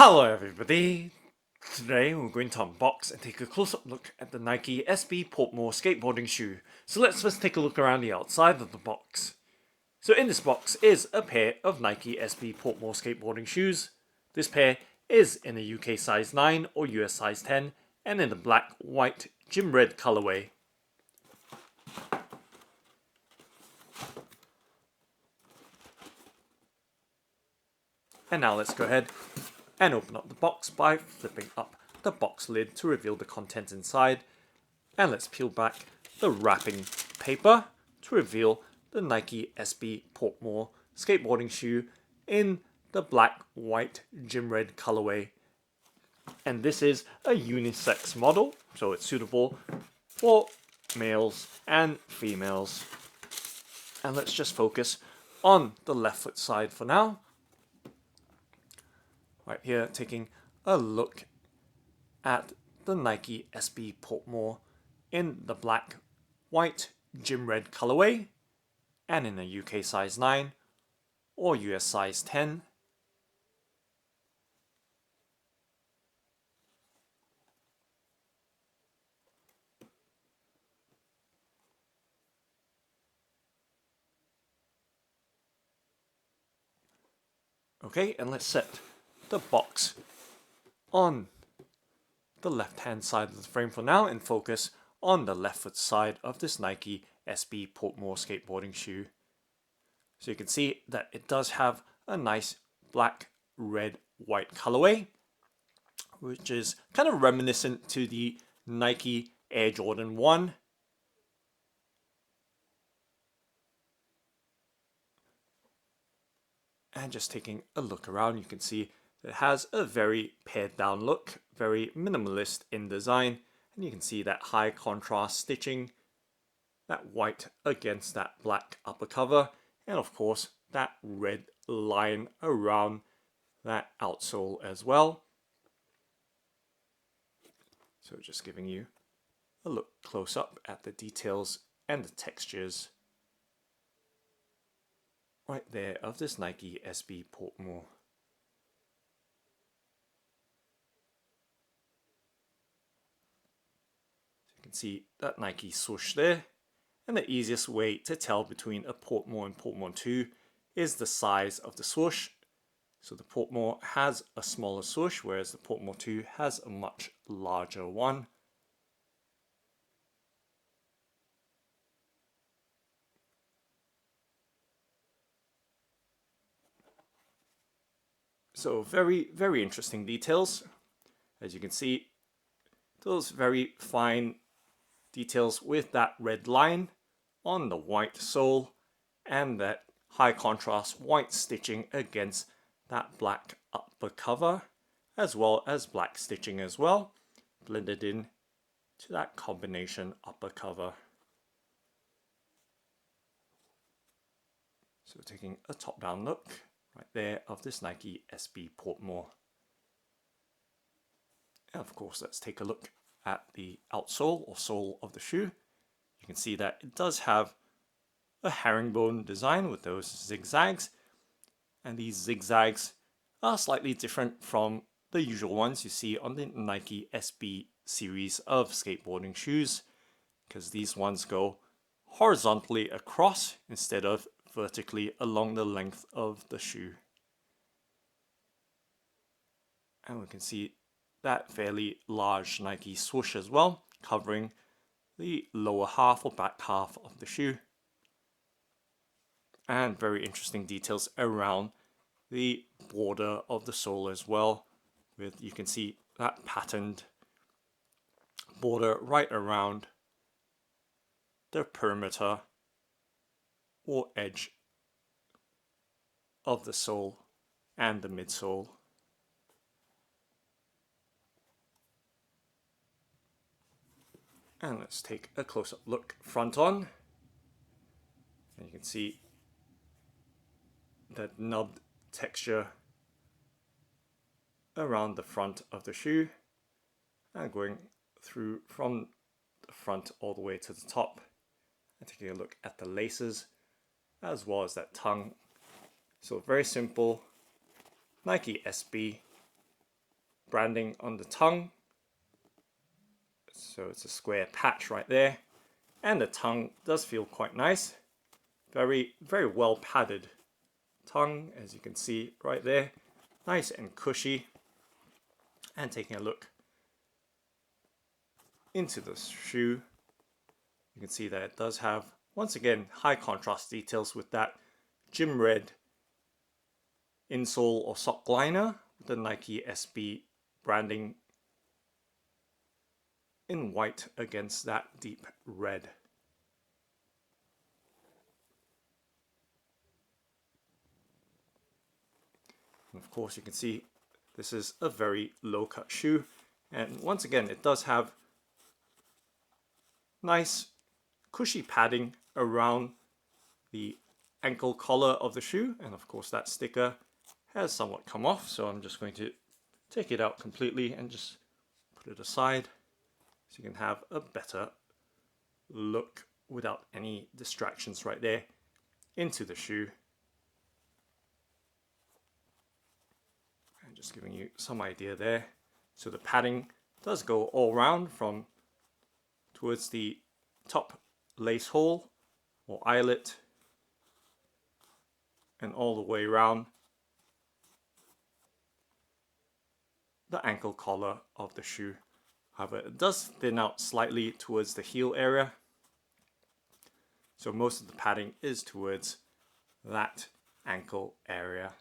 Hello everybody! Today we're going to unbox and take a close-up look at the Nike SB Portmore skateboarding shoe. So let's first take a look around the outside of the box. So in this box is a pair of Nike SB Portmore skateboarding shoes. This pair is in a UK size 9 or US size 10 and in the black, white, gym red colourway. And now let's go ahead and open up the box by flipping up the box lid to reveal the contents inside. And let's peel back the wrapping paper to reveal the Nike SB Portmore skateboarding shoe in the black, white, gym red colorway. And this is a unisex model, so it's suitable for males and females. And let's just focus on the left foot side for now. Right here, taking a look at the Nike SB Portmore in the black, white, gym red colorway and in a UK size 9 or US size 10. Okay, and let's set the box on the left hand side of the frame for now and focus on the left foot side of this Nike SB Portmore skateboarding shoe. So you can see that it does have a nice black, red, white colorway, which is kind of reminiscent to the Nike Air Jordan 1. And just taking a look around, you can see it has a very pared down look, very minimalist in design, and you can see that high contrast stitching, that white against that black upper cover, and of course that red line around that outsole as well. So just giving you a look close up at the details and the textures right there of this Nike SB Portmore. You can see that Nike swoosh there, and the easiest way to tell between a Portmore and Portmore 2 is the size of the swoosh. So the Portmore has a smaller swoosh, whereas the Portmore 2 has a much larger one. So very, very interesting details. As you can see, those very fine details with that red line on the white sole and that high contrast white stitching against that black upper cover, as well as black stitching as well, blended in to that combination upper cover. So taking a top down look right there of this Nike SB Portmore. And of course, let's take a look at the outsole or sole of the shoe. You can see that it does have a herringbone design with those zigzags, and these zigzags are slightly different from the usual ones you see on the Nike SB series of skateboarding shoes, because these ones go horizontally across instead of vertically along the length of the shoe. And we can see that fairly large Nike swoosh as well, covering the lower half or back half of the shoe. And very interesting details around the border of the sole as well, with you can see that patterned border right around the perimeter or edge of the sole and the midsole. And let's take a close-up look front on. And you can see that nubbed texture around the front of the shoe and going through from the front all the way to the top, and taking a look at the laces as well as that tongue. So very simple Nike SB branding on the tongue. So it's a square patch right there. And the tongue does feel quite nice. Very, very well padded tongue, as you can see right there. Nice and cushy. And taking a look into the shoe, you can see that it does have, once again, high contrast details with that gym red insole or sock liner, the Nike SB branding in white against that deep red. And of course you can see this is a very low cut shoe, and once again it does have nice cushy padding around the ankle collar of the shoe, and of course that sticker has somewhat come off, so I'm just going to take it out completely and just put it aside so you can have a better look without any distractions right there into the shoe. And just giving you some idea there. So the padding does go all round from towards the top lace hole or eyelet and all the way around the ankle collar of the shoe. However, it does thin out slightly towards the heel area, so most of the padding is towards that ankle area.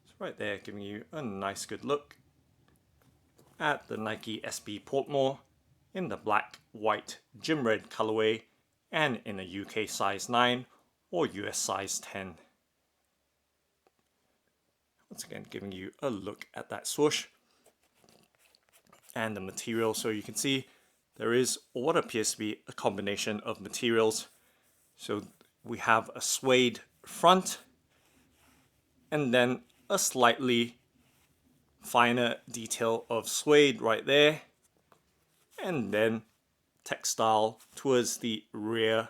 So right there, giving you a nice good look at the Nike SB Portmore in the black, white, gym red colorway and in a UK size 9 or US size 10. Once again, giving you a look at that swoosh and the material. So you can see there is what appears to be a combination of materials. So we have a suede front and then a slightly finer detail of suede right there, and then textile towards the rear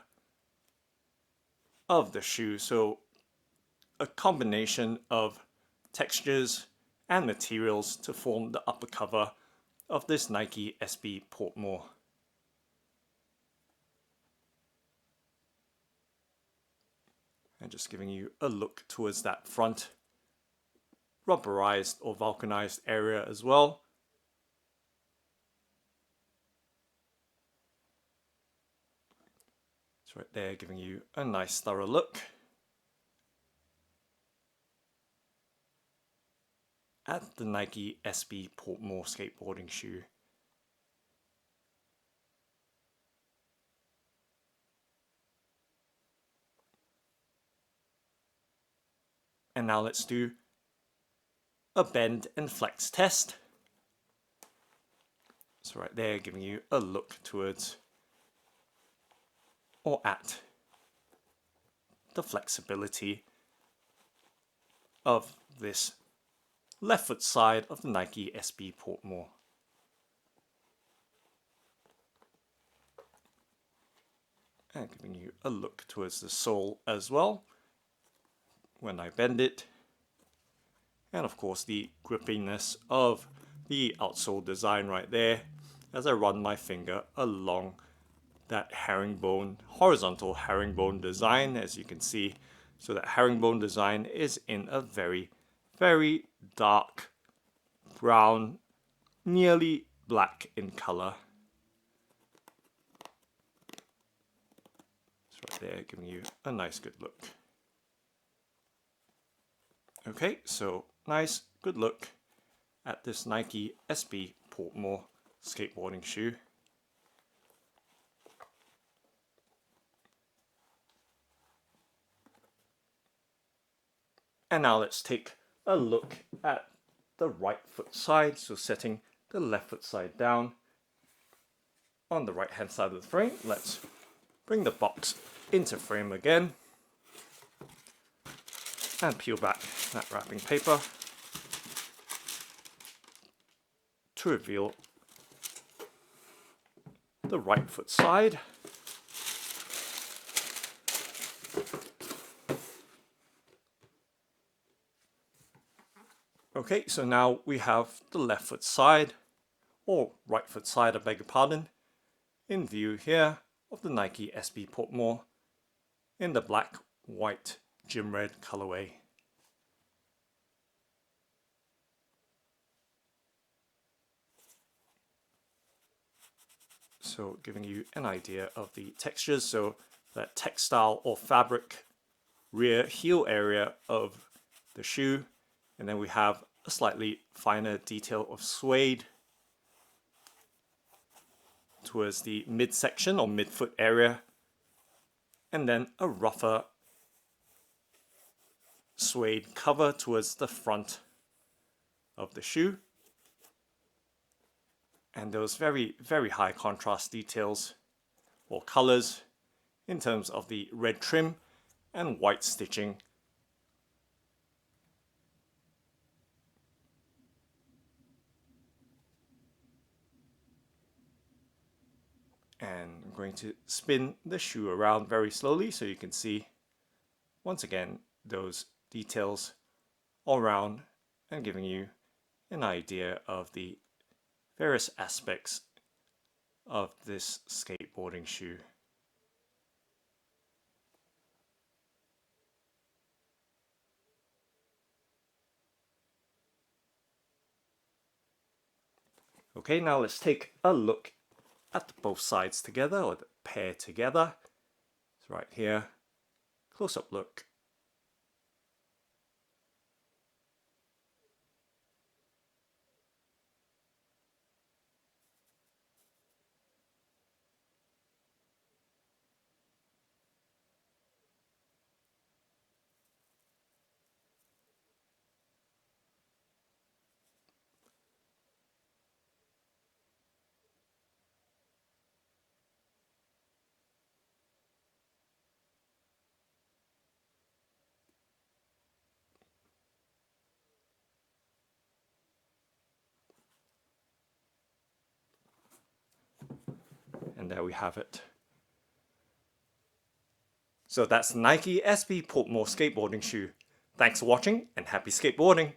of the shoe. So a combination of textures and materials to form the upper cover of this Nike SB Portmore. And just giving you a look towards that front rubberized or vulcanized area as well. It's right there, giving you a nice thorough look at the Nike SB Portmore skateboarding shoe. And now let's do a bend and flex test. So right there, giving you a look towards or at the flexibility of this left foot side of the Nike SB Portmore. And giving you a look towards the sole as well when I bend it. And of course the grippiness of the outsole design right there as I run my finger along that herringbone, horizontal herringbone design, as you can see. So that herringbone design is in a very, very dark brown, nearly black in color. It's right there, giving you a nice good look. Okay, so nice, good look at this Nike SB Portmore skateboarding shoe. And now let's take a look at the right foot side. So setting the left foot side down on the right hand side of the frame. Let's bring the box into frame again and peel back that wrapping paper to reveal the right foot side. Okay, so now we have the left foot side, or right foot side, I beg your pardon, in view here of the Nike SB Portmore in the black, white, gym red colorway. So giving you an idea of the textures, so that textile or fabric rear heel area of the shoe, and then we have a slightly finer detail of suede towards the midsection or midfoot area, and then a rougher suede cover towards the front of the shoe, and those very high contrast details or colors in terms of the red trim and white stitching. And I'm going to spin the shoe around very slowly so you can see once again those details all around and giving you an idea of the various aspects of this skateboarding shoe. Okay, now let's take a look at both sides together, or the pair together. It's right here, close-up look. And there we have it. So that's Nike SB Portmore skateboarding shoe. Thanks for watching and happy skateboarding!